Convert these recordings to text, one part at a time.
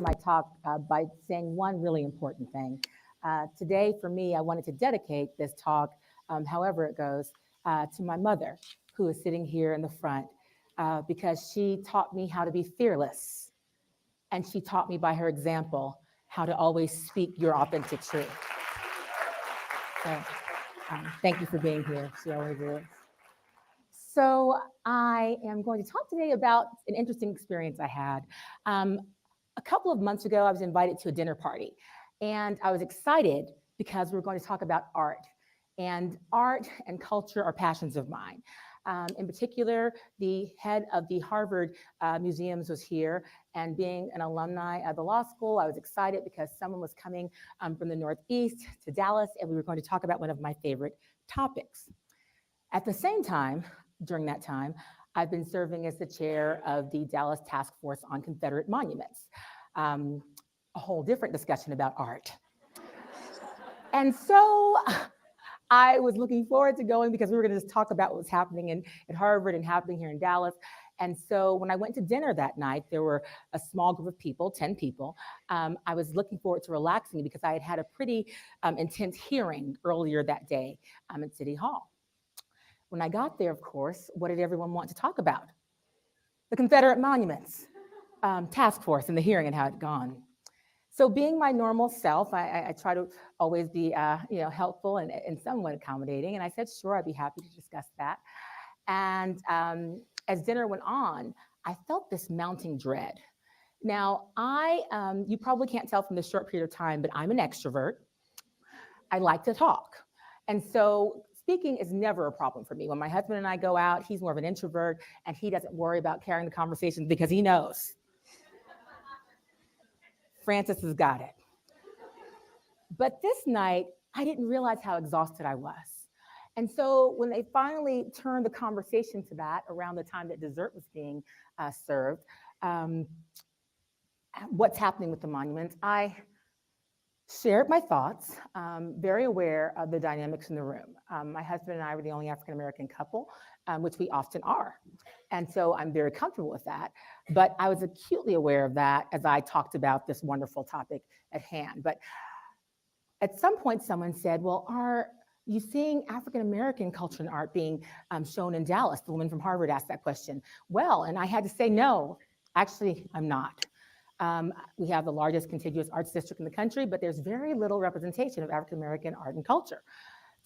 begin my talk by saying one really important thing. Today, for me, I wanted to dedicate this talk, however it goes, to my mother, who is sitting here in the front, because she taught me how to be fearless. And she taught me by her example how to always speak your authentic truth. So, thank you for being here. She always is. So I am going to talk today about an interesting experience I had. A couple of months ago, I was invited to a dinner party, and I was excited because we were going to talk about art. And art and culture are passions of mine. In particular, the head of the Harvard Museums was here, and being an alumni of the law school, I was excited because someone was coming from the Northeast to Dallas, and we were going to talk about one of my favorite topics. At the same time, during that time, I've been serving as the chair of the Dallas Task Force on Confederate Monuments, a whole different discussion about art. And so I was looking forward to going because we were going to just talk about what was happening at Harvard and happening here in Dallas. And so when I went to dinner that night, there were a small group of people, 10 people. I was looking forward to relaxing because I had had a pretty intense hearing earlier that day at City Hall. When I got there, of course, what did everyone want to talk about? The Confederate Monuments Task Force and the hearing and how it had gone. So being my normal self, I try to always be helpful and somewhat accommodating. And I said, sure, I'd be happy to discuss that. And as dinner went on, I felt this mounting dread. Now, you probably can't tell from this short period of time, but I'm an extrovert. I like to talk. And so speaking is never a problem for me. When my husband and I go out, he's more of an introvert, and he doesn't worry about carrying the conversation because he knows Francis has got it. But this night, I didn't realize how exhausted I was. And so when they finally turned the conversation to that around the time that dessert was being served, what's happening with the monuments, I shared my thoughts, very aware of the dynamics in the room. My husband and I were the only African-American couple, which we often are. And so I'm very comfortable with that. But I was acutely aware of that as I talked about this wonderful topic at hand. But at some point, someone said, well, are you seeing African-American culture and art being shown in Dallas? The woman from Harvard asked that question. Well, and I had to say, no, actually, I'm not. We have the largest contiguous arts district in the country, but there's very little representation of African-American art and culture,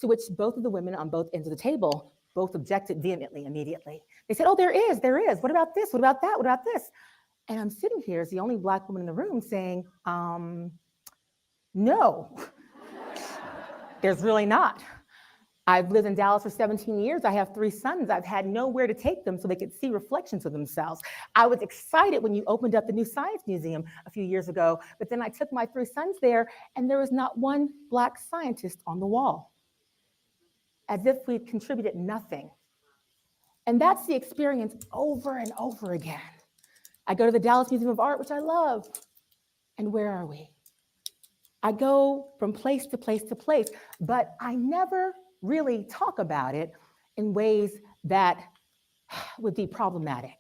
to which both of the women on both ends of the table both objected vehemently immediately. They said, oh, there is. What about this? What about that? What about this? And I'm sitting here as the only Black woman in the room saying, no, there's really not. I've lived in Dallas for 17 years. I have 3 sons. I've had nowhere to take them so they could see reflections of themselves. I was excited when you opened up the new Science Museum a few years ago, but then I took my 3 sons there and there was not one Black scientist on the wall, as if we'd contributed nothing. And that's the experience over and over again. I go to the Dallas Museum of Art, which I love, and where are we? I go from place to place to place, but I never really talk about it in ways that would be problematic.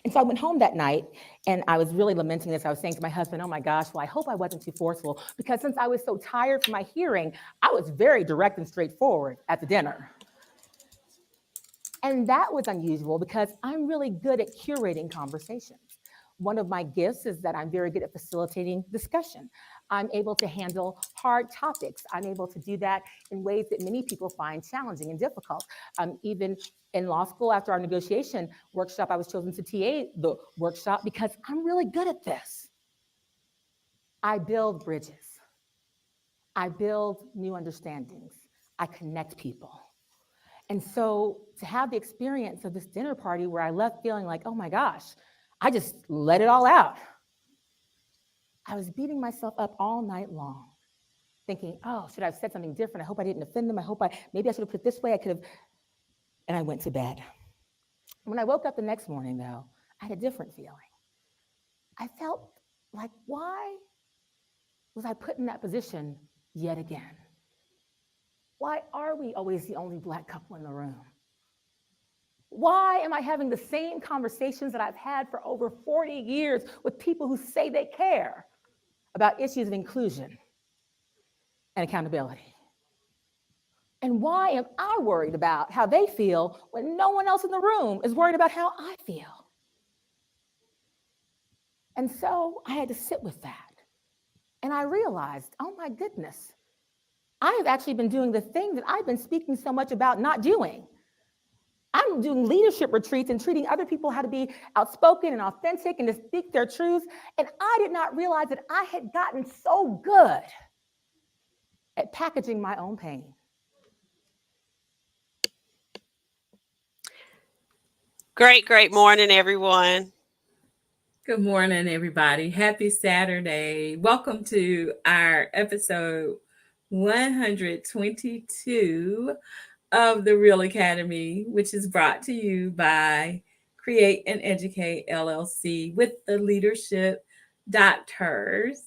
And so I went home that night and I was really lamenting this. I was saying to my husband, oh my gosh, well, I hope I wasn't too forceful, because since I was so tired from my hearing, I was very direct and straightforward at the dinner. And that was unusual because I'm really good at curating conversations. One of my gifts is that I'm very good at facilitating discussion. I'm able to handle hard topics. I'm able to do that in ways that many people find challenging and difficult. Even in law school, after our negotiation workshop, I was chosen to TA the workshop because I'm really good at this. I build bridges. I build new understandings. I connect people. And so to have the experience of this dinner party where I left feeling like, oh my gosh, I just let it all out. I was beating myself up all night long, thinking, oh, should I have said something different? I hope I didn't offend them. Maybe I should have put it this way. I could have, and I went to bed. When I woke up the next morning, though, I had a different feeling. I felt like, why was I put in that position yet again? Why are we always the only Black couple in the room? Why am I having the same conversations that I've had for over 40 years with people who say they care about issues of inclusion and accountability? And why am I worried about how they feel when no one else in the room is worried about how I feel? And so I had to sit with that. And I realized, oh my goodness, I have actually been doing the thing that I've been speaking so much about not doing. I'm doing leadership retreats and treating other people how to be outspoken and authentic and to speak their truths. And I did not realize that I had gotten so good at packaging my own pain. Great morning, everyone. Good morning, everybody. Happy Saturday. Welcome to our episode 122 of the Real Academy, which is brought to you by Create and Educate LLC with the Leadership DoctHers.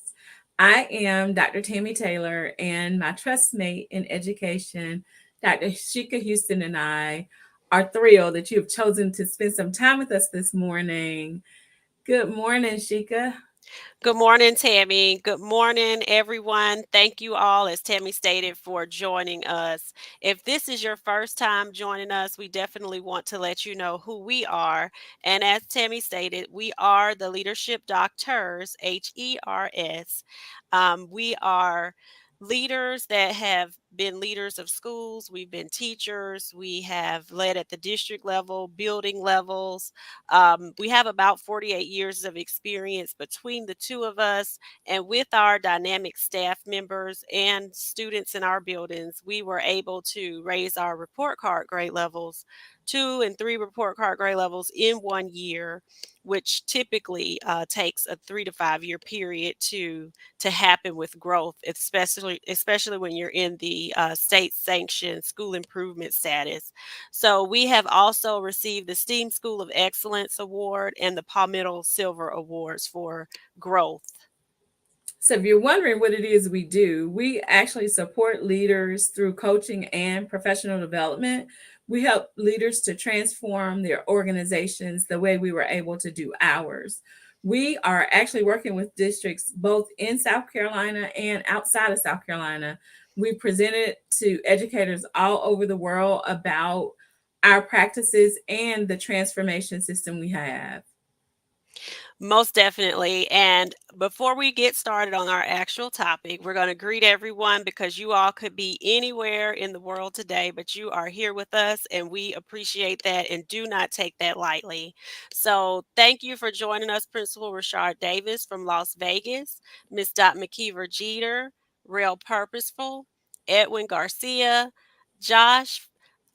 I am Dr. Tammy Taylor, and my trustmate in education, Dr. Sheka Houston, and I are thrilled that you have chosen to spend some time with us this morning. Good morning, Sheka. Good morning, Tammy. Good morning, everyone. Thank you all, as Tammy stated, for joining us. If this is your first time joining us, we definitely want to let you know who we are. And as Tammy stated, we are the Leadership Doctors, HERS. We are leaders that have been leaders of schools. We've been teachers. We have led at the district level, building levels. We have about 48 years of experience between the two of us, and with our dynamic staff members and students in our buildings, we were able to raise our report card grade levels, 2 and 3 report card grade levels in 1 year, which typically takes a 3 to 5 year period to happen with growth, especially when you're in the state sanctioned school improvement status. So we have also received the STEAM School of Excellence Award and the Palmetto Silver Awards for growth. So, if you're wondering what it is we do, we actually support leaders through coaching and professional development. We help leaders to transform their organizations the way we were able to do ours. We are actually working with districts both in South Carolina and outside of South Carolina. We presented to educators all over the world about our practices and the transformation system we have. Most definitely. And before we get started on our actual topic, we're going to greet everyone because you all could be anywhere in the world today, but you are here with us, and we appreciate that and do not take that lightly. So thank you for joining us, Principal Rashard Davis from Las Vegas, Miss Dot McKeever Jeter, Real Purposeful, Edwin Garcia, Josh.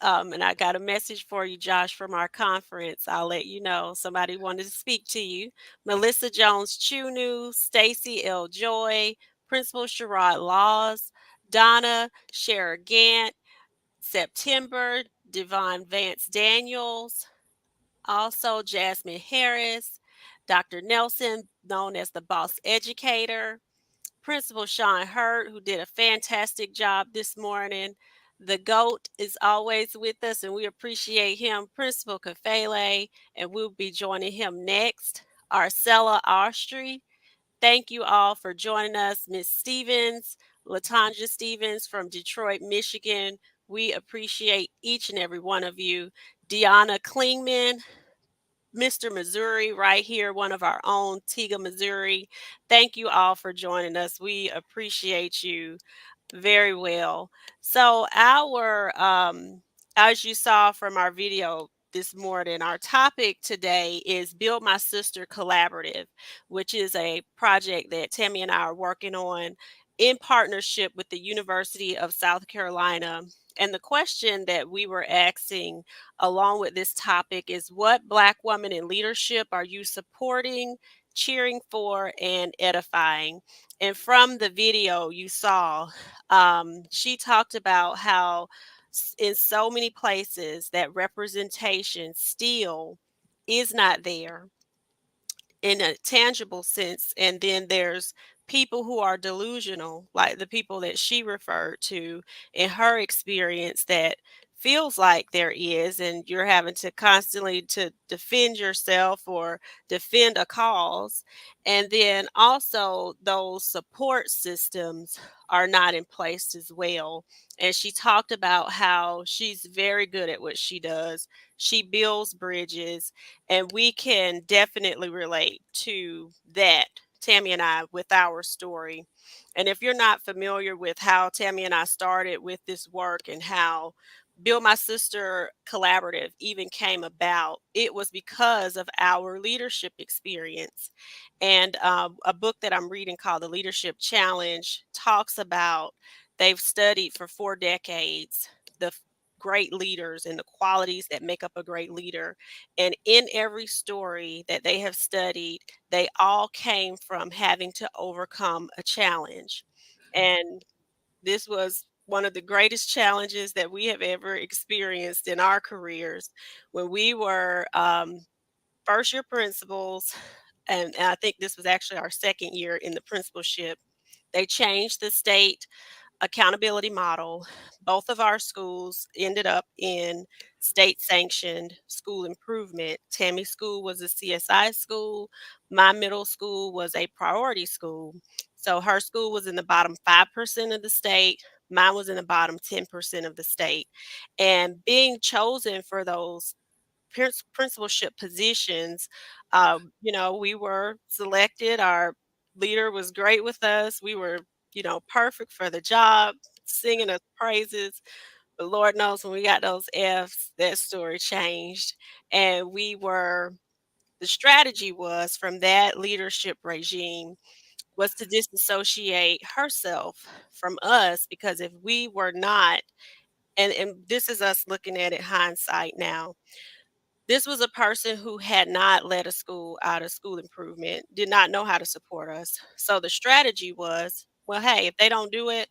And I got a message for you, Josh, from our conference. I'll let you know. Somebody wanted to speak to you. Melissa Jones Chunu, Stacy L. Joy, Principal Sherrod Laws, Donna Shara Gant, September, Devon Vance Daniels, also Jasmine Harris, Dr. Nelson, known as the Boss Educator, Principal Sean Hurt, who did a fantastic job this morning. The GOAT is always with us, and we appreciate him, Principal Kafele, and we'll be joining him next. Arcella Austri, thank you all for joining us. Miss Stevens, Latanja Stevens from Detroit, Michigan, we appreciate each and every one of you. Deanna Klingman, Mr. Missouri, right here, one of our own, Tiga, Missouri. Thank you all for joining us. We appreciate you very well. So as you saw from our video this morning, our topic today is Build My Sister Collaborative, which is a project that Tammy and I are working on in partnership with the University of South Carolina. And the question that we were asking along with this topic is, what Black women in leadership are you supporting, cheering for, and edifying? And from the video you saw, she talked about how in so many places that representation still is not there in a tangible sense. And then there's people who are delusional, like the people that she referred to in her experience, that feels like there is, and you're having to constantly to defend yourself or defend a cause. And then also those support systems are not in place as well. And she talked about how she's very good at what she does. She builds bridges, and we can definitely relate to that, Tammy and I, with our story. And if you're not familiar with how Tammy and I started with this work and how Build My Sister Collaborative even came about, it was because of our leadership experience. And a book that I'm reading called The Leadership Challenge talks about they've studied for 4 decades the great leaders and the qualities that make up a great leader. And in every story that they have studied, they all came from having to overcome a challenge. And this was one of the greatest challenges that we have ever experienced in our careers when we were first year principals. And I think this was actually our second year in the principalship. They changed the state accountability model. Both of our schools ended up in state sanctioned school improvement. Tammy's school was a CSI school. My middle school was a priority school. So her school was in the bottom 5% of the state. Mine was in the bottom 10% of the state. And being chosen for those principalship positions, we were selected. Our leader was great with us. We were, perfect for the job, singing us praises. But Lord knows when we got those F's, that story changed. And the strategy was from that leadership regime was to disassociate herself from us, because if we were not, and this is us looking at it hindsight now, this was a person who had not led a school out of school improvement, did not know how to support us. So the strategy was, well, hey, if they don't do it,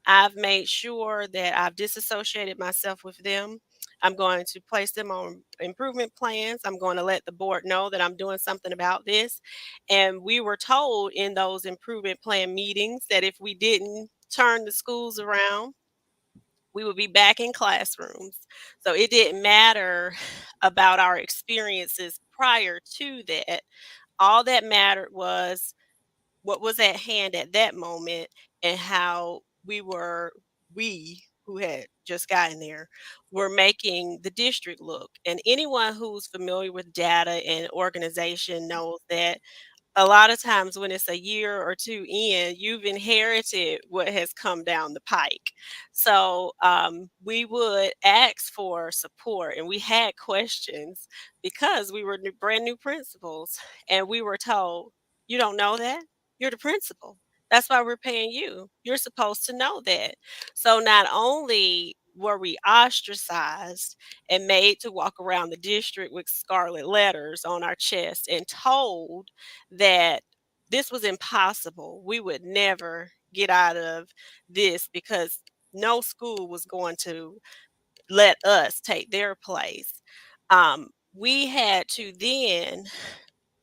I've made sure that I've disassociated myself with them. I'm going to place them on improvement plans. I'm going to let the board know that I'm doing something about this. And we were told in those improvement plan meetings that if we didn't turn the schools around, we would be back in classrooms. So it didn't matter about our experiences prior to that. All that mattered was what was at hand at that moment and how we who had just gotten there were making the district look. And anyone who's familiar with data and organization knows that a lot of times when it's a year or two in, you've inherited what has come down the pike. So we would ask for support, and we had questions because we were brand new principals, and we were told, "You don't know that? You're the principal. That's why we're paying you. You're supposed to know that." So not only were we ostracized and made to walk around the district with scarlet letters on our chest and told that this was impossible. We would never get out of this because no school was going to let us take their place. We had to then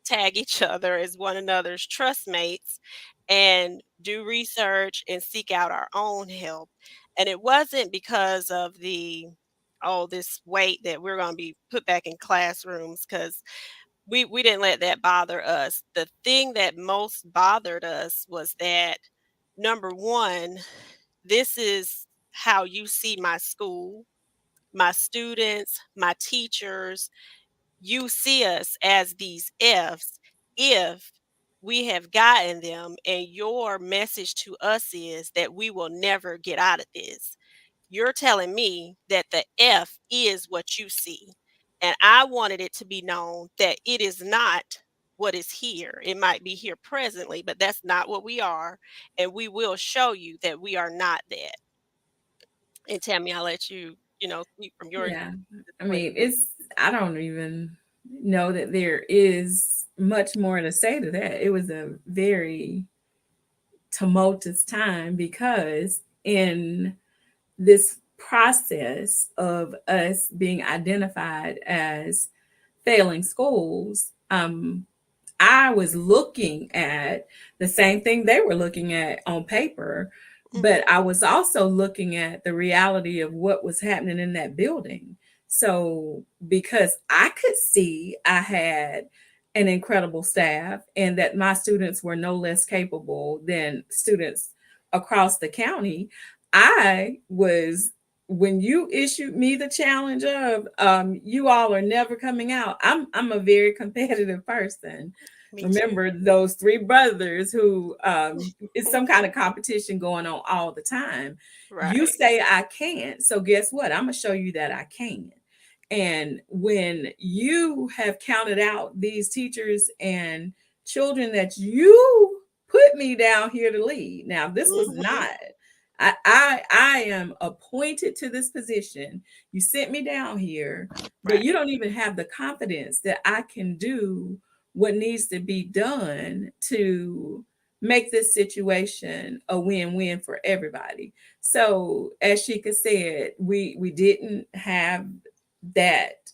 tag each other as one another's trust mates and do research and seek out our own help. And it wasn't because of this weight that we're going to be put back in classrooms, because we didn't let that bother us. The thing that most bothered us was that, number one, this is how you see my school, my students, my teachers. You see us as these F's if we have gotten them, and your message to us is that we will never get out of this. You're telling me that the F is what you see. And I wanted it to be known that it is not what is here. It might be here presently, but that's not what we are. And we will show you that we are not that. And Tammy, I'll let you, speak from your Yeah. I point. mean, I don't even know that there is much more to say to that. It was a very tumultuous time because in this process of us being identified as failing schools, I was looking at the same thing they were looking at on paper, But I was also looking at the reality of what was happening in that building. So, because I could see I had an incredible staff and that my students were no less capable than students across the county, I was, when you issued me the challenge of you all are never coming out, I'm a very competitive person. Me too. Remember those three brothers who it's some kind of competition going on all the time. You Right. say I can't, so guess what? I'm gonna show you that I can. And when you have counted out these teachers and children that you put me down here to lead, now this was Hmm. not. I am appointed to this position. You sent me down here, but you Right. don't even have the confidence that I can do what needs to be done to make this situation a win-win for everybody. So as Sheka said, we didn't have that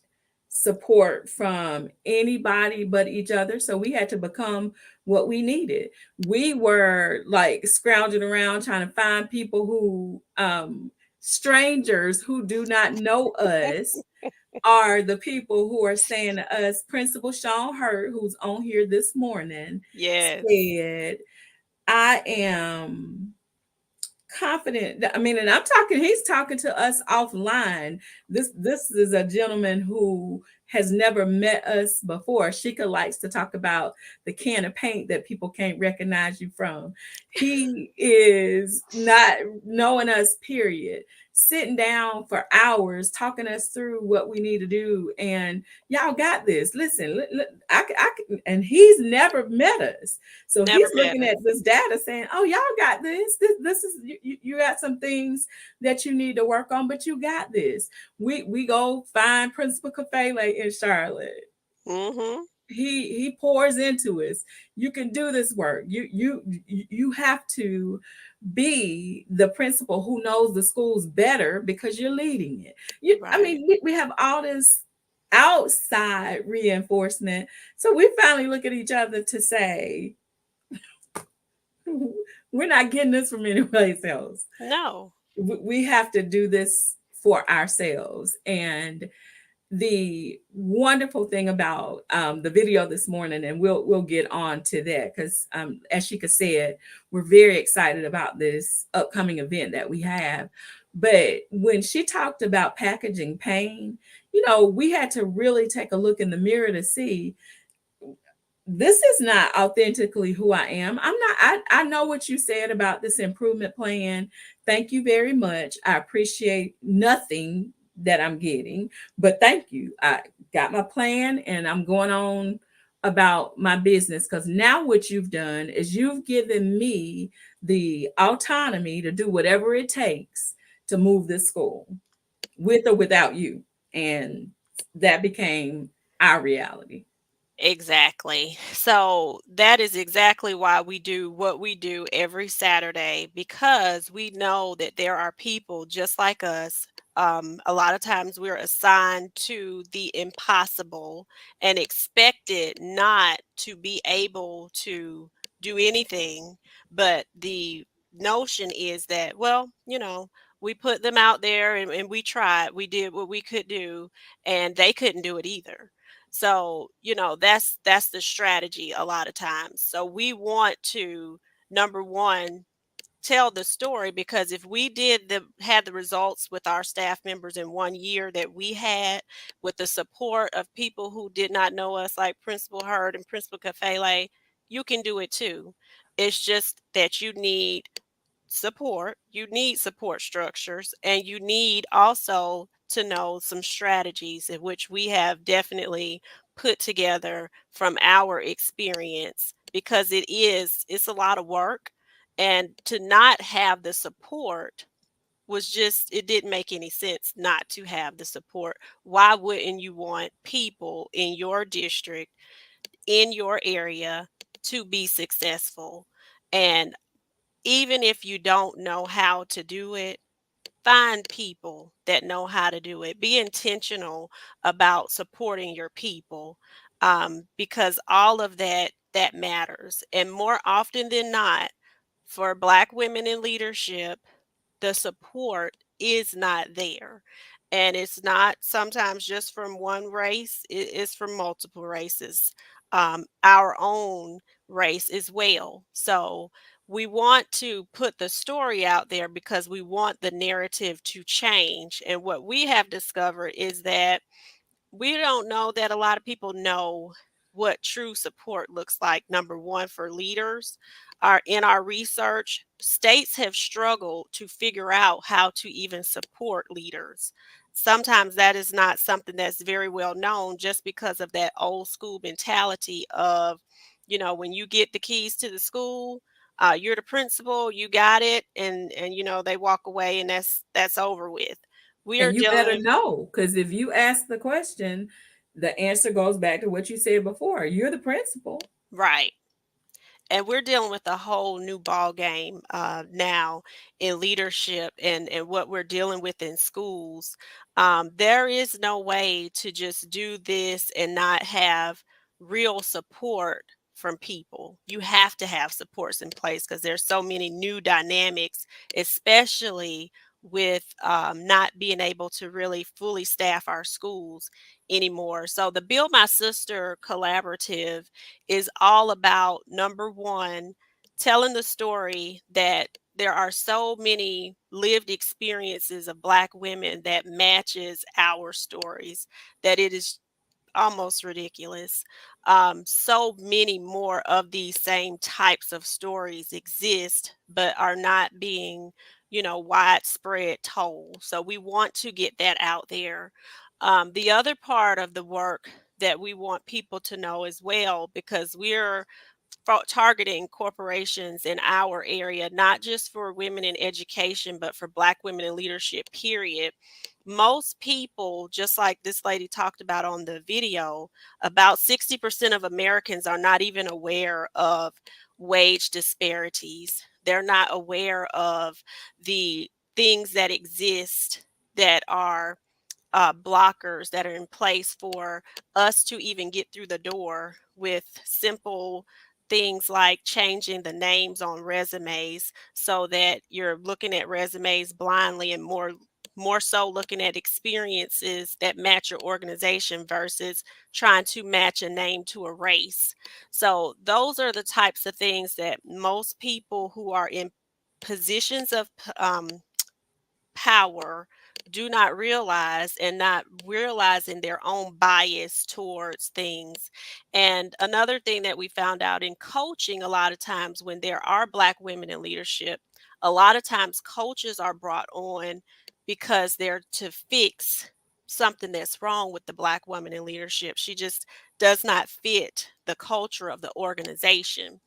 support from anybody but each other. So we had to become what we needed. We were like scrounging around trying to find people who strangers who do not know us are the people who are saying to us. Principal Sean Hurt, who's on here this morning, Yes. said, I am confident. I mean, and he's talking to us offline. This is a gentleman who has never met us before. Sheka likes to talk about the can of paint that people can't recognize you from. He is not knowing us, period. Sitting down for hours, talking us through what we need to do. And y'all got this. Listen, and he's never met us. So Never he's met looking at us. this data saying, "Oh, y'all got this. This is you got some things that you need to work on, but you got this." We go find Principal Kafele in Charlotte. Hmm. He pours into us. You can do this work. You have to be the principal who knows the schools better because you're leading it. I Right. mean, we have all this outside reinforcement. So we finally look at each other to say, we're not getting this from anyplace else. No. We have to do this for ourselves. And the wonderful thing about the video this morning, and we'll get on to that because as Sheka said, we're very excited about this upcoming event that we have. But when she talked about packaging pain, we had to really take a look in the mirror to see this is not authentically who I am. I'm not, I know what you said about this improvement plan. Thank you very much. I appreciate nothing that I'm getting, but thank you. I got my plan and I'm going on about my business because now what you've done is you've given me the autonomy to do whatever it takes to move this school with or without you. And that became our reality. Exactly. So that is exactly why we do what we do every Saturday, because we know that there are people just like us. A lot of times we're assigned to the impossible and expected not to be able to do anything. But the notion is that, well, we put them out there and we tried, we did what we could do, and they couldn't do it either. So, that's the strategy a lot of times. So we want to, number one, tell the story, because if we had the results with our staff members in 1 year that we had, with the support of people who did not know us, like Principal Hurd and Principal Kafele, you can do it too. It's just that you need support structures, and you need also to know some strategies in which we have definitely put together from our experience, because it's a lot of work, and to not have the support was just, it didn't make any sense not to have the support. Why wouldn't you want people in your district, in your area, to be successful? And even if you don't know how to do it, find people that know how to do it. Be intentional about supporting your people, because all of that matters. And more often than not, for Black women in leadership, the support is not there. And it's not sometimes just from one race, it is from multiple races, our own race as well. So we want to put the story out there because we want the narrative to change. And what we have discovered is that we don't know that a lot of people know what true support looks like. Number one, for leaders, in our research, states have struggled to figure out how to even support leaders. Sometimes that is not something that's very well known just because of that old school mentality of, when you get the keys to the school, you're the principal, you got it, and they walk away and that's over with. We are And you better dealing. know, because if you ask the question, the answer goes back to what you said before. You're the principal. Right. And we're dealing with a whole new ball game now in leadership and what we're dealing with in schools. There is no way to just do this and not have real support from people. You have to have supports in place because there's so many new dynamics, especially with not being able to really fully staff our schools anymore. So the Build My Sister collaborative is all about, number one, telling the story that there are so many lived experiences of Black women that matches our stories that it is almost ridiculous. So many more of these same types of stories exist, but are not being, widespread told. So we want to get that out there. The other part of the work that we want people to know as well, because we're targeting corporations in our area, not just for women in education, but for Black women in leadership, period. Most people, just like this lady talked about on the video, about 60% of Americans are not even aware of wage disparities. They're not aware of the things that exist that are blockers that are in place for us to even get through the door with simple things like changing the names on resumes so that you're looking at resumes blindly and more so looking at experiences that match your organization versus trying to match a name to a race. So those are the types of things that most people who are in positions of power do not realize, and not realizing their own bias towards things. And another thing that we found out in coaching, a lot of times when there are Black women in leadership, a lot of times coaches are brought on because they're to fix something that's wrong with the Black woman in leadership. She just does not fit the culture of the organization.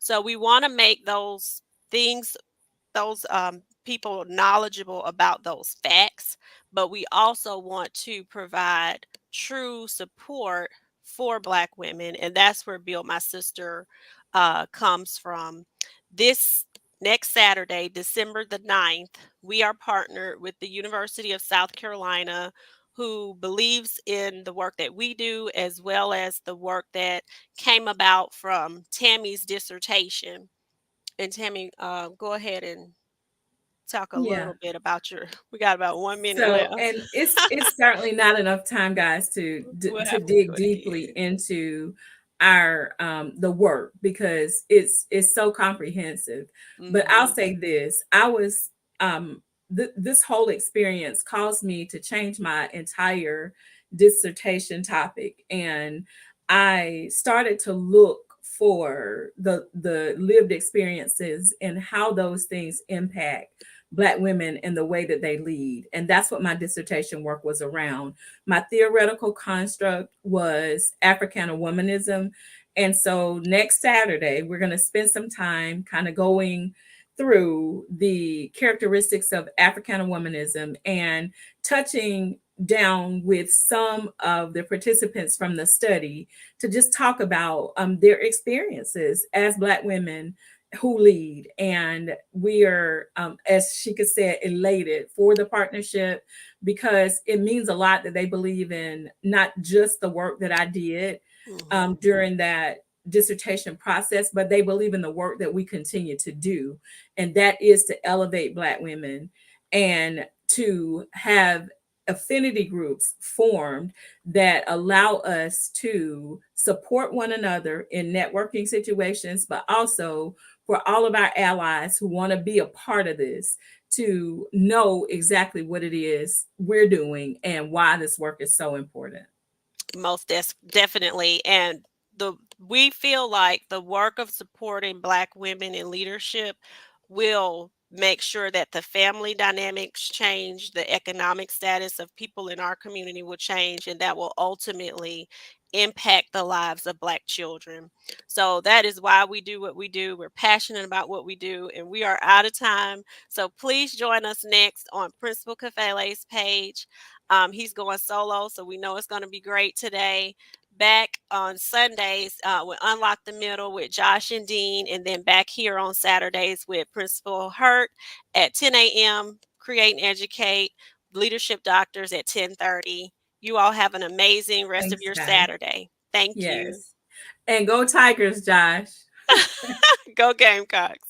So we want to make things those people knowledgeable about those facts, but we also want to provide true support for Black women. And that's where Build My Sister comes from. This next Saturday, December the 9th, we are partnered with the University of South Carolina, who believes in the work that we do, as well as the work that came about from Tammy's dissertation. And Tammy, go ahead and talk a Yeah. little bit about we got about 1 minute So, left. and it's certainly not enough time, guys, to We'll to have to dig do it deeply again. into our the work, because it's so comprehensive. But I'll Hmm. say this: I was this whole experience caused me to change my entire dissertation topic, and I started to look for the lived experiences and how those things impact Black women in the way that they lead. And that's what my dissertation work was around. My theoretical construct was Africana womanism. And so next Saturday, we're going to spend some time kind of going through the characteristics of Africana womanism and touching down with some of the participants from the study to just talk about their experiences as Black women who lead. And we are, as Sheka said, elated for the partnership, because it means a lot that they believe in not just the work that I did Hmm. during dissertation process, but they believe in the work that we continue to do. And that is to elevate Black women and to have affinity groups formed that allow us to support one another in networking situations, but also for all of our allies who want to be a part of this to know exactly what it is we're doing and why this work is so important. Most definitely. And we feel like the work of supporting Black women in leadership will make sure that the family dynamics change, the economic status of people in our community will change, and that will ultimately impact the lives of Black children. So that is why we do what we do. We're passionate about what we do, and we are out of time. So please join us next on Principal Kafele's page. He's going solo, so we know it's going to be great today. Back on Sundays with Unlock the Middle with Josh and Dean, and then back here on Saturdays with Principal Hurt at 10 a.m. Create and Educate, Leadership Doctors at 10:30. You all have an amazing rest of Thanks, your guys. Saturday. Thank you. Yes. And go Tigers, Josh. Go Gamecocks.